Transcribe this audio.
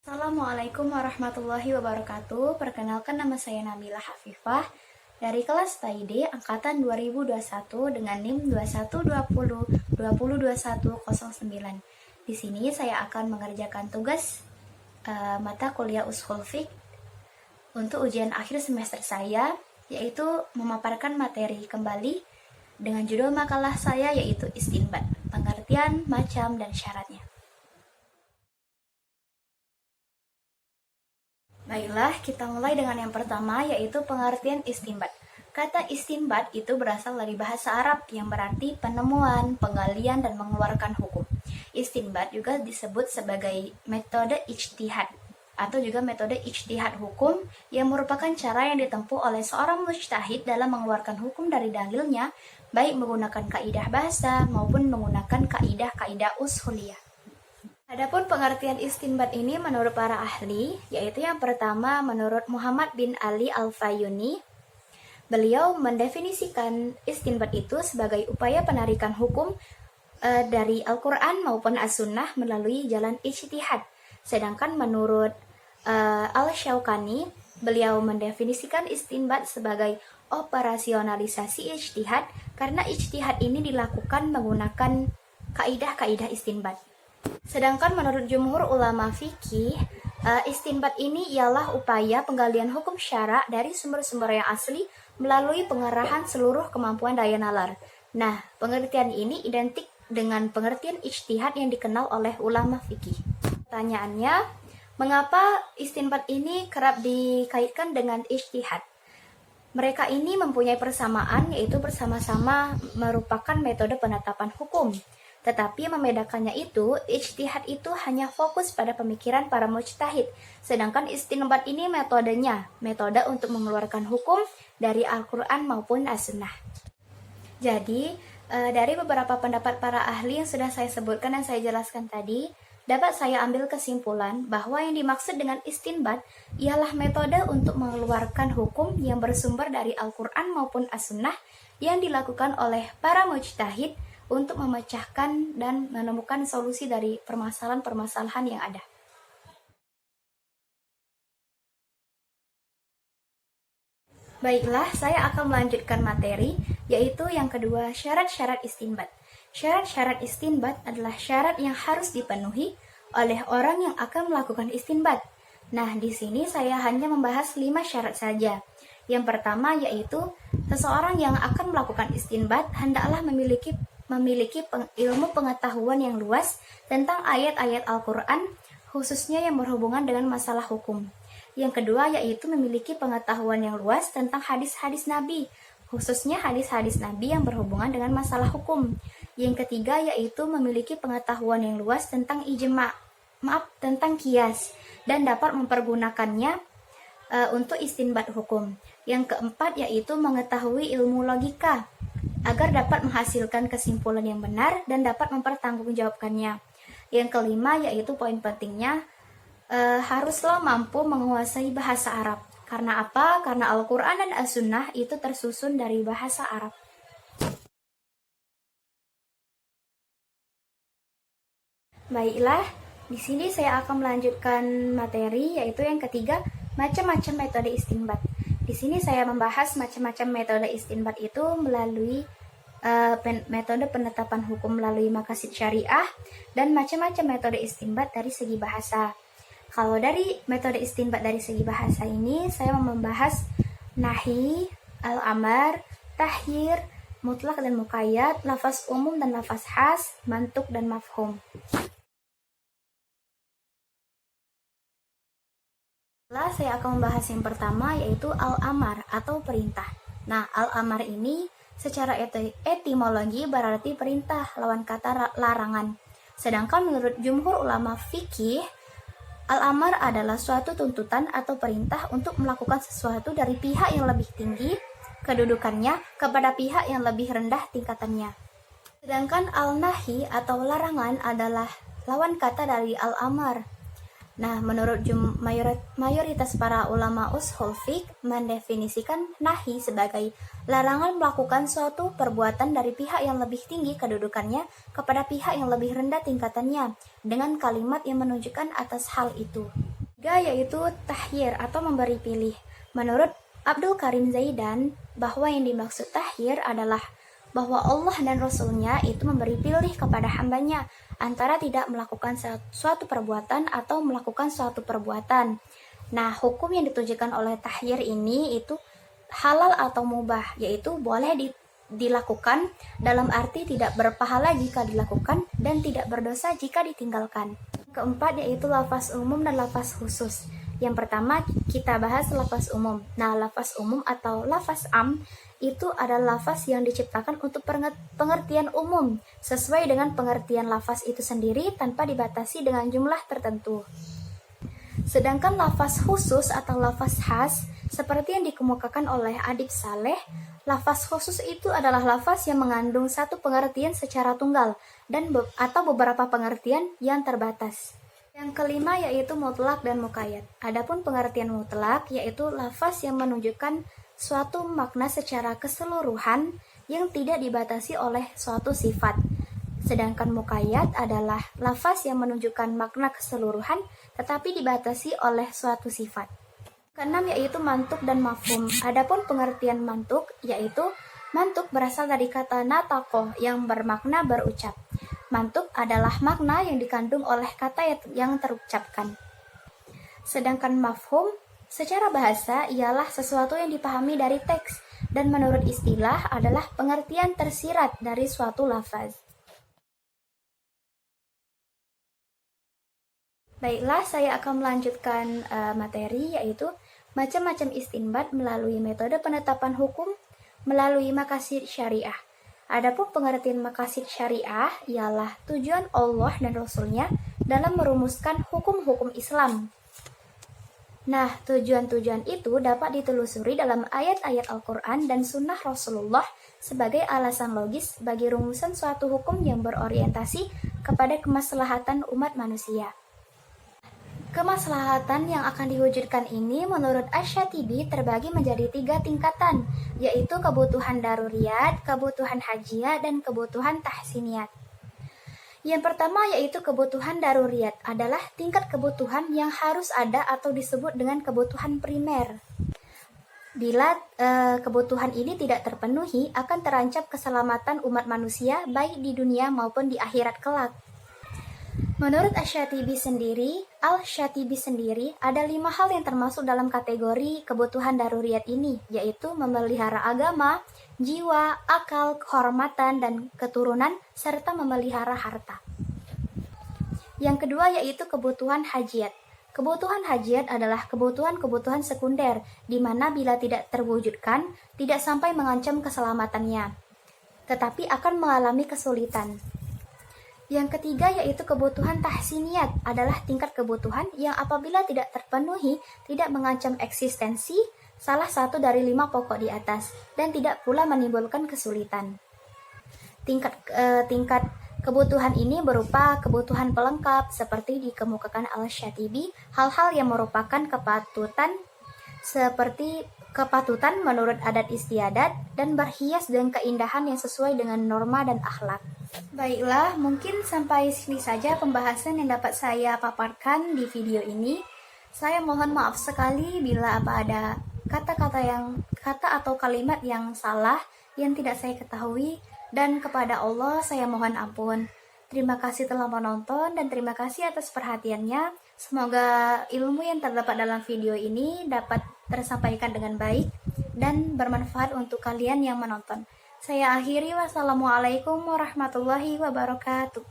Assalamualaikum warahmatullahi wabarakatuh. Perkenalkan, nama saya Nabila Hafifah dari kelas TID angkatan 2021 dengan NIM 2120202109. Di sini saya akan mengerjakan tugas mata kuliah Ushul Fiqh untuk ujian akhir semester saya, yaitu memaparkan materi kembali dengan judul makalah saya, yaitu istinbat, pengertian, macam, dan syaratnya. Baiklah, kita mulai dengan yang pertama, yaitu pengertian istinbat. Kata istinbat itu berasal dari bahasa Arab yang berarti penemuan, penggalian, dan mengeluarkan hukum. Istinbat juga disebut sebagai metode ijtihad atau juga metode ijtihad hukum yang merupakan cara yang ditempuh oleh seorang mujtahid dalam mengeluarkan hukum dari dalilnya, baik menggunakan kaidah bahasa maupun menggunakan kaidah-kaidah ushuliyah. Adapun pengertian istinbat ini menurut para ahli, yaitu yang pertama menurut Muhammad bin Ali Al-Fayuni, beliau mendefinisikan istinbat itu sebagai upaya penarikan hukum dari Al-Quran maupun As-Sunnah melalui jalan ijtihad. Sedangkan menurut Al-Syaukani, beliau mendefinisikan istinbat sebagai operasionalisasi ijtihad karena ijtihad ini dilakukan menggunakan kaidah-kaidah istinbat. Sedangkan menurut jumhur ulama fikih, istinbat ini ialah upaya penggalian hukum syara dari sumber-sumber yang asli melalui pengerahan seluruh kemampuan daya nalar. Nah, pengertian ini identik dengan pengertian ijtihad yang dikenal oleh ulama fikih. Pertanyaannya, mengapa istinbat ini kerap dikaitkan dengan ijtihad? Mereka ini mempunyai persamaan, yaitu bersama-sama merupakan metode penetapan hukum. Tetapi membedakannya itu, ijtihad itu hanya fokus pada pemikiran para mujtahid, sedangkan istinbat ini metode untuk mengeluarkan hukum dari Al-Quran maupun As-Sunnah. Jadi, dari beberapa pendapat para ahli yang sudah saya sebutkan dan saya jelaskan tadi, dapat saya ambil kesimpulan bahwa yang dimaksud dengan istinbat ialah metode untuk mengeluarkan hukum yang bersumber dari Al-Quran maupun As-Sunnah yang dilakukan oleh para mujtahid untuk memecahkan dan menemukan solusi dari permasalahan-permasalahan yang ada. Baiklah, saya akan melanjutkan materi, yaitu yang kedua, syarat-syarat istinbat. Syarat-syarat istinbat adalah syarat yang harus dipenuhi oleh orang yang akan melakukan istinbat. Nah, di sini saya hanya membahas 5 syarat saja. Yang pertama yaitu, seseorang yang akan melakukan istinbat hendaklah memiliki ilmu pengetahuan yang luas tentang ayat-ayat Al-Quran, khususnya yang berhubungan dengan masalah hukum. Yang kedua yaitu memiliki pengetahuan yang luas tentang hadis-hadis Nabi, khususnya hadis-hadis Nabi yang berhubungan dengan masalah hukum. Yang ketiga yaitu memiliki pengetahuan yang luas tentang tentang kias, dan dapat mempergunakannya untuk istinbat hukum. Yang keempat yaitu mengetahui ilmu logika, agar dapat menghasilkan kesimpulan yang benar dan dapat mempertanggungjawabkannya. Yang kelima yaitu poin pentingnya, haruslah mampu menguasai bahasa Arab. Karena apa? Karena Al-Quran dan As-Sunnah itu tersusun dari bahasa Arab. Baiklah, di sini saya akan melanjutkan materi, yaitu yang ketiga, macam-macam metode istinbat. Di sini saya membahas macam-macam metode istinbat itu melalui metode penetapan hukum melalui maqasid syariah dan macam-macam metode istinbat dari segi bahasa. Kalau dari metode istinbat dari segi bahasa ini, saya mau membahas nahi, al-amar, tahyir, mutlak dan muqayyad, lafaz umum dan lafaz khas, mantuk dan mafhum. Saya akan membahas yang pertama, yaitu al-amar atau perintah. Nah, al-amar ini secara etimologi berarti perintah lawan kata larangan. Sedangkan menurut jumhur ulama fikih, al-amar adalah suatu tuntutan atau perintah untuk melakukan sesuatu dari pihak yang lebih tinggi kedudukannya kepada pihak yang lebih rendah tingkatannya. Sedangkan al-nahi atau larangan adalah lawan kata dari al-amar. Nah, menurut mayoritas para ulama ushul fiqh mendefinisikan nahi sebagai larangan melakukan suatu perbuatan dari pihak yang lebih tinggi kedudukannya kepada pihak yang lebih rendah tingkatannya dengan kalimat yang menunjukkan atas hal itu. Ketiga yaitu tahyir atau memberi pilih. Menurut Abdul Karim Zaidan, bahwa yang dimaksud tahyir adalah bahwa Allah dan Rasulnya itu memberi pilih kepada hambanya antara tidak melakukan suatu perbuatan atau melakukan suatu perbuatan. Nah, hukum yang ditujukan oleh tahyir ini itu halal atau mubah, yaitu boleh dilakukan dalam arti tidak berpahala jika dilakukan dan tidak berdosa jika ditinggalkan. Keempat yaitu lafaz umum dan lafaz khusus. Yang pertama kita bahas lafaz umum. Nah, lafaz umum atau lafaz am itu adalah lafaz yang diciptakan untuk pengertian umum sesuai dengan pengertian lafaz itu sendiri tanpa dibatasi dengan jumlah tertentu. Sedangkan lafaz khusus atau lafaz khas seperti yang dikemukakan oleh Adib Saleh, lafaz khusus itu adalah lafaz yang mengandung satu pengertian secara tunggal dan atau beberapa pengertian yang terbatas. Yang kelima yaitu mutlak dan muqayyad. Adapun pengertian mutlak yaitu lafaz yang menunjukkan suatu makna secara keseluruhan yang tidak dibatasi oleh suatu sifat. Sedangkan muqayyad adalah lafaz yang menunjukkan makna keseluruhan tetapi dibatasi oleh suatu sifat. Keenam yaitu mantuk dan mafhum. Adapun pengertian mantuk yaitu mantuk berasal dari kata natakoh yang bermakna berucap. Mantuk adalah makna yang dikandung oleh kata yang terucapkan. Sedangkan mafhum secara bahasa ialah sesuatu yang dipahami dari teks dan menurut istilah adalah pengertian tersirat dari suatu lafaz. Baiklah, saya akan melanjutkan materi yaitu macam-macam istinbat melalui metode penetapan hukum melalui maqasid syariah. Adapun pengertian maqasid syariah ialah tujuan Allah dan Rasulnya dalam merumuskan hukum-hukum Islam. Nah, tujuan-tujuan itu dapat ditelusuri dalam ayat-ayat Al-Quran dan Sunnah Rasulullah sebagai alasan logis bagi rumusan suatu hukum yang berorientasi kepada kemaslahatan umat manusia. Kemaslahatan yang akan diwujudkan ini menurut Asy-Syatibi terbagi menjadi 3 tingkatan, yaitu kebutuhan daruriyat, kebutuhan hajiyah, dan kebutuhan tahsiniyat. Yang pertama yaitu kebutuhan daruriyat adalah tingkat kebutuhan yang harus ada atau disebut dengan kebutuhan primer. Bila kebutuhan ini tidak terpenuhi, akan terancam keselamatan umat manusia baik di dunia maupun di akhirat kelak. Menurut Al-Syatibi sendiri, ada 5 hal yang termasuk dalam kategori kebutuhan daruriyat ini, yaitu memelihara agama, jiwa, akal, kehormatan, dan keturunan, serta memelihara harta. Yang kedua yaitu kebutuhan hajiyat. Kebutuhan hajiyat adalah kebutuhan-kebutuhan sekunder, di mana bila tidak terwujudkan, tidak sampai mengancam keselamatannya, tetapi akan mengalami kesulitan. Yang ketiga yaitu kebutuhan tahsiniyat adalah tingkat kebutuhan yang apabila tidak terpenuhi tidak mengancam eksistensi salah satu dari 5 pokok di atas dan tidak pula menimbulkan kesulitan. Tingkat kebutuhan ini berupa kebutuhan pelengkap seperti dikemukakan Al-Syatibi, hal-hal yang merupakan kepatutan seperti kepatutan menurut adat istiadat dan berhias dengan keindahan yang sesuai dengan norma dan akhlak. Baiklah, mungkin sampai sini saja pembahasan yang dapat saya paparkan di video ini. Saya mohon maaf sekali bila ada kata atau kalimat yang salah yang tidak saya ketahui, dan kepada Allah saya mohon ampun. Terima kasih telah menonton dan terima kasih atas perhatiannya. Semoga ilmu yang terdapat dalam video ini dapat tersampaikan dengan baik dan bermanfaat untuk kalian yang menonton. Saya akhiri, wassalamualaikum warahmatullahi wabarakatuh.